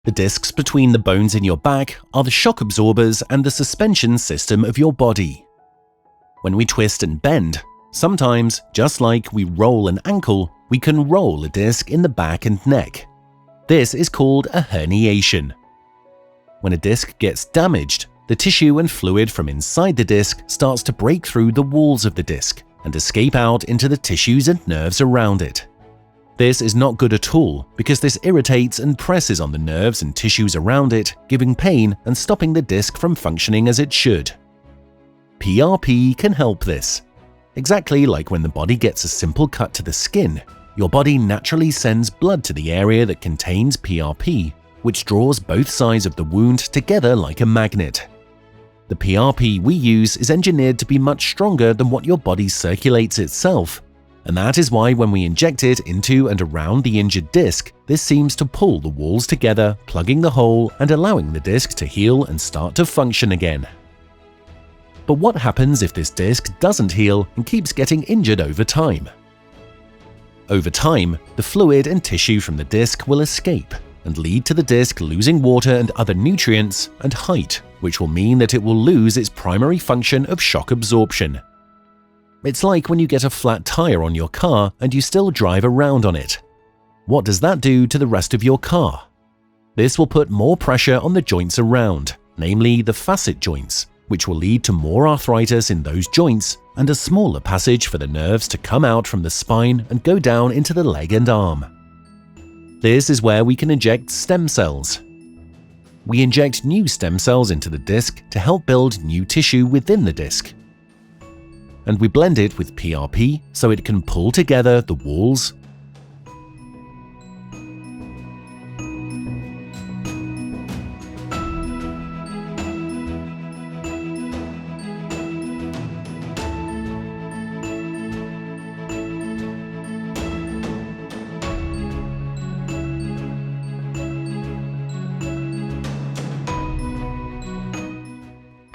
The discs between the bones in your back are the shock absorbers and the suspension system of your body. When we twist and bend, sometimes, just like we roll an ankle, we can roll a disc in the back and neck. This is called a herniation. When a disc gets damaged, the tissue and fluid from inside the disc starts to break through the walls of the disc and escape out into the tissues and nerves around it. This is not good at all because this irritates and presses on the nerves and tissues around it, giving pain and stopping the disc from functioning as it should. PRP can help this. Exactly like when the body gets a simple cut to the skin, your body naturally sends blood to the area that contains PRP, which draws both sides of the wound together like a magnet. The PRP we use is engineered to be much stronger than what your body circulates itself, and that is why when we inject it into and around the injured disc, this seems to pull the walls together, plugging the hole and allowing the disc to heal and start to function again. But what happens if this disc doesn't heal and keeps getting injured over time? Over time, the fluid and tissue from the disc will escape and lead to the disc losing water and other nutrients and height, which will mean that it will lose its primary function of shock absorption. It's like when you get a flat tire on your car and you still drive around on it. What does that do to the rest of your car? This will put more pressure on the joints around, namely the facet joints, which will lead to more arthritis in those joints and a smaller passage for the nerves to come out from the spine and go down into the leg and arm. This is where we can inject stem cells. We inject new stem cells into the disc to help build new tissue within the disc. And we blend it with PRP so it can pull together the walls,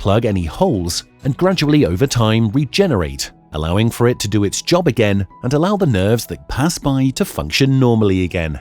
plug any holes, and gradually over time regenerate, allowing for it to do its job again and allow the nerves that pass by to function normally again.